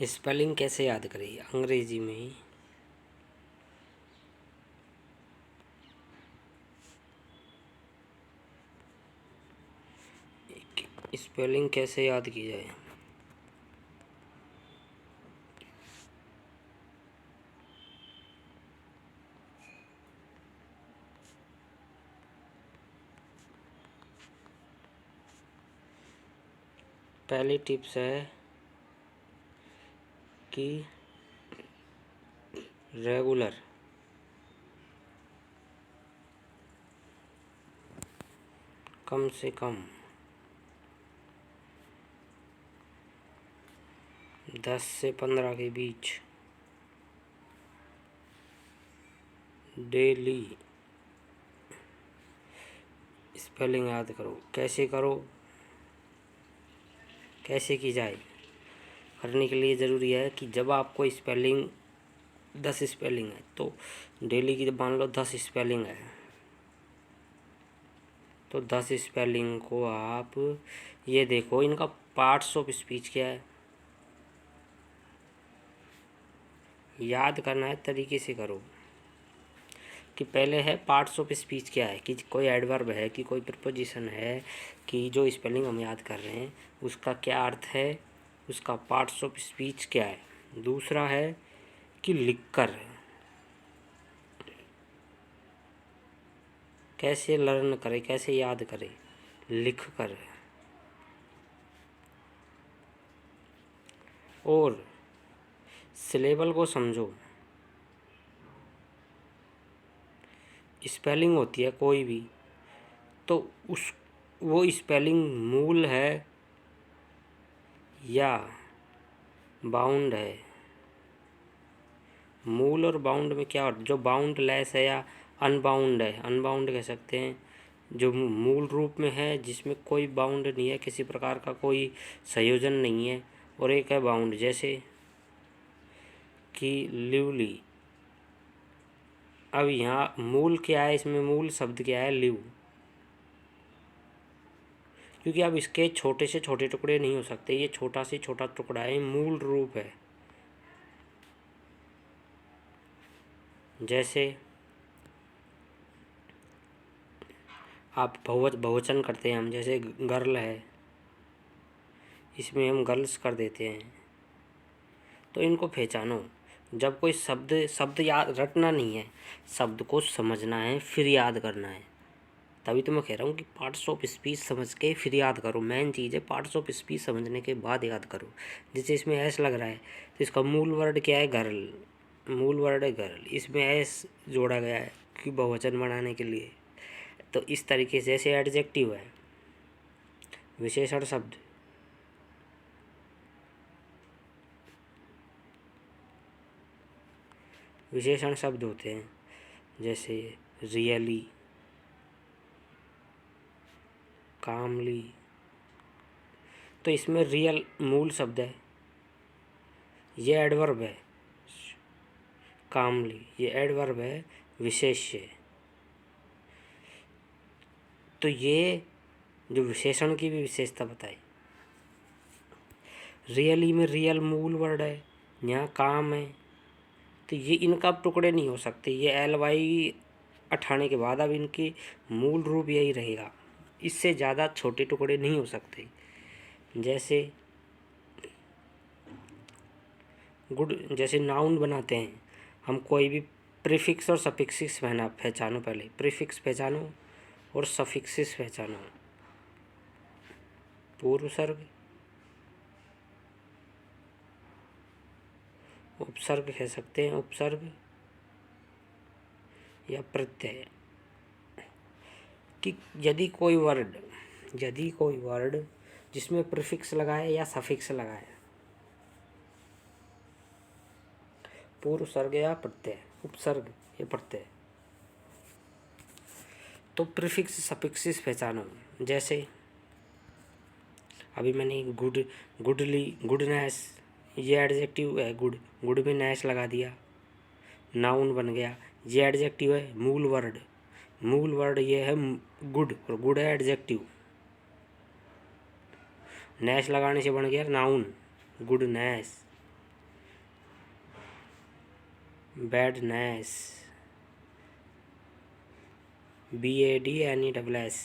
Spelling कैसे याद करें अंग्रेजी में? स्पेलिंग कैसे याद की जाए? पहली टिप्स है कि रेगुलर कम से कम 10 से 15 के बीच डेली स्पेलिंग याद करो। कैसे करो, कैसे की जाए? करने के लिए ज़रूरी है कि जब आपको स्पेलिंग 10 स्पेलिंग है तो डेली की मान लो 10 स्पेलिंग है तो 10 स्पेलिंग को आप ये देखो, इनका पार्ट्स ऑफ स्पीच क्या है, याद करना है। तरीके से करो कि पहले है पार्ट्स ऑफ स्पीच क्या है, कि कोई एडवर्ब है, कि कोई प्रपोजिशन है, कि जो स्पेलिंग हम याद कर रहे हैं उसका क्या अर्थ है, उसका पार्ट्स ऑफ स्पीच क्या है। दूसरा है कि लिखकर कैसे लर्न करें, कैसे याद करें, लिख कर। और सिलेबल को समझो। स्पेलिंग होती है कोई भी तो वो स्पेलिंग मूल है या बाउंड है। मूल और बाउंड में क्या, जो बाउंड लेस है या अनबाउंड है, अनबाउंड कह सकते हैं। जो मूल रूप में है जिसमें कोई बाउंड नहीं है, किसी प्रकार का कोई संयोजन नहीं है, और एक है बाउंड, जैसे कि लिवली। अब यहाँ मूल क्या है, इसमें मूल शब्द क्या है, लिव, क्योंकि अब इसके छोटे से छोटे टुकड़े नहीं हो सकते, ये छोटा से छोटा टुकड़ा है, मूल रूप है। जैसे आप बहुवचन करते हैं हम, जैसे गर्ल है, इसमें हम गर्ल्स कर देते हैं। तो इनको पहचानो। जब कोई शब्द याद रटना नहीं है, शब्द को समझना है फिर याद करना है। तभी तो मैं कह रहा हूँ कि पार्ट्स ऑफ स्पीच समझ के फिर याद करो। मेन चीज़ है पार्ट्स ऑफ स्पीच समझने के बाद याद करो। जैसे इसमें एस लग रहा है तो इसका मूल वर्ड क्या है, गर्ल। मूल वर्ड है गर्ल, इसमें एस जोड़ा गया है कि बहुवचन बनाने के लिए। तो इस तरीके से, जैसे एडजेक्टिव है, विशेषण शब्द, विशेषण शब्द होते हैं, जैसे रियली, कामली। तो इसमें रियल मूल शब्द है, ये एडवर्ब है। कामली ये एडवर्ब है, विशेष्य। तो ये जो विशेषण की भी विशेषता बताई। रियली में रियल मूल वर्ड है, यहाँ काम है, तो ये इनका अब टुकड़े नहीं हो सकते। ये एल वाई अठाने के बाद अब इनकी मूल रूप यही रहेगा, इससे ज़्यादा छोटे टुकड़े नहीं हो सकते। जैसे गुड, जैसे नाउन बनाते हैं हम, कोई भी प्रीफिक्स और सफिक्सिस पहचानो। पहले प्रीफिक्स पहचानो और सफिक्सिस पहचानो। पूर्वसर्ग, उपसर्ग कह सकते हैं, उपसर्ग या प्रत्यय। कि यदि कोई वर्ड जिसमें प्रीफिक्स लगाए या सफिक्स लगाए, पूर्वसर्ग या प्रत्यय, उपसर्ग या प्रत्यय, तो प्रीफिक्स सफिक्सिस पहचानो। जैसे अभी मैंने गुडली, गुडनेस, ये एडजेक्टिव है, गुड में नेस लगा दिया, नाउन बन गया। ये एडजेक्टिव है, मूल वर्ड ये है गुड, और गुड है एडजेक्टिव, नेस लगाने से बन गया noun, goodness. Badness, BADNESS,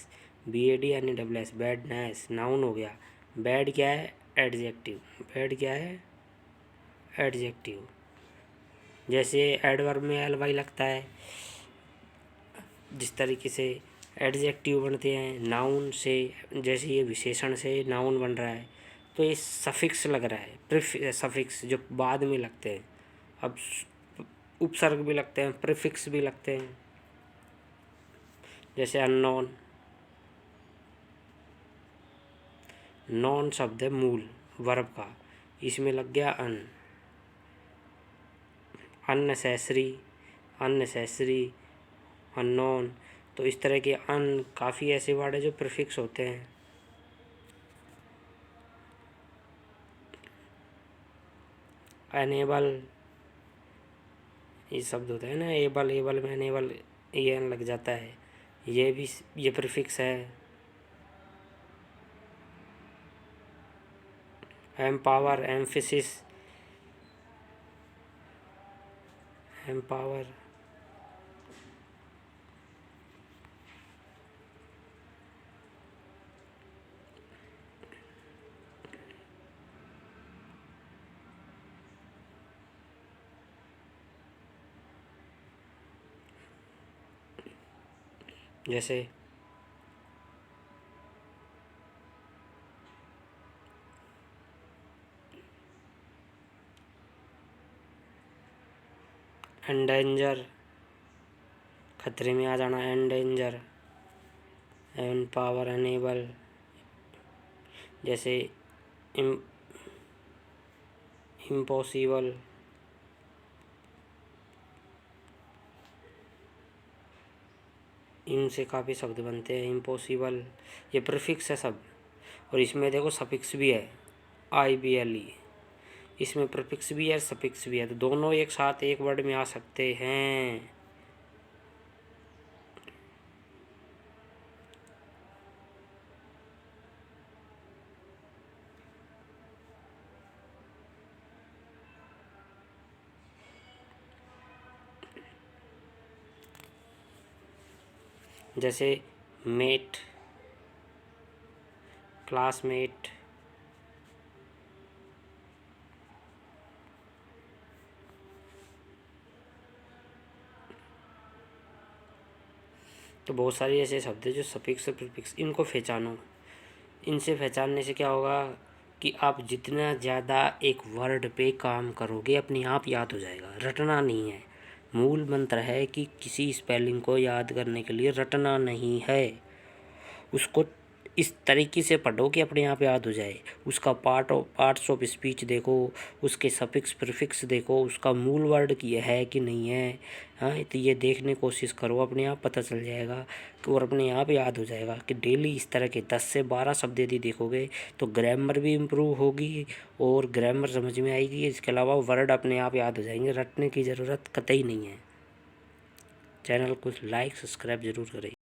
BADNESS, badness noun हो गया। बैड क्या है? एडजेक्टिव। बैड क्या है? एडजेक्टिव। जैसे एडवर्ब में LY लगता है, जिस तरीके से एडजेक्टिव बनते हैं नाउन से, जैसे ये विशेषण से नाउन बन रहा है, तो ये सफिक्स लग रहा है, सफिक्स जो बाद में लगते हैं। अब उपसर्ग भी लगते हैं, प्रीफिक्स भी लगते हैं। जैसे अननोन, नॉन शब्द है मूल वर्ब का, इसमें लग गया अन। अननेसेसरी, अननेसेसरी, अननोन, तो इस तरह के अन काफ़ी ऐसे वर्ड है जो प्रीफिक्स होते हैं। अनेबल, ये शब्द होता है ना, एबल, एबल में अनेबल ये अन लग जाता है, ये भी ये प्रीफिक्स है। एम्पावर, एम्फेसिस, एम्पावर, जैसे एंडेंजर, खतरे में आ जाना, एंडेंजर। एम्पावर, अनेबल, जैसे इम्पॉसिबल, इनसे काफ़ी शब्द बनते हैं। इम्पॉसिबल ये प्रीफिक्स है सब, और इसमें देखो सफिक्स भी है, IBLE, इसमें प्रीफिक्स भी है सफिक्स भी है, तो दोनों एक साथ एक वर्ड में आ सकते हैं। जैसे मेट, क्लासमेट, तो बहुत सारी ऐसे शब्द है जो सफिक्स और प्रीफिक्स, इनको पहचानो। इनसे पहचानने से क्या होगा कि आप जितना ज़्यादा एक वर्ड पे काम करोगे अपने आप याद हो जाएगा, रटना नहीं है। मूल मंत्र है कि किसी स्पेलिंग को याद करने के लिए रटना नहीं है, उसको इस तरीके से पढ़ो कि अपने आप याद हो जाए। उसका पार्ट्स ऑफ स्पीच देखो, उसके सफिक्स प्रीफिक्स देखो, उसका मूल वर्ड की है कि नहीं है। हाँ, तो ये देखने की कोशिश करो, अपने आप पता चल जाएगा और अपने आप याद हो जाएगा कि डेली इस तरह के 10 से 12 शब्द यदि देखोगे तो ग्रामर भी इम्प्रूव होगी और ग्रामर समझ में आएगी। इसके अलावा वर्ड अपने आप याद हो जाएंगे, रटने की ज़रूरत कतई नहीं है। चैनल को लाइक सब्सक्राइब ज़रूर करें।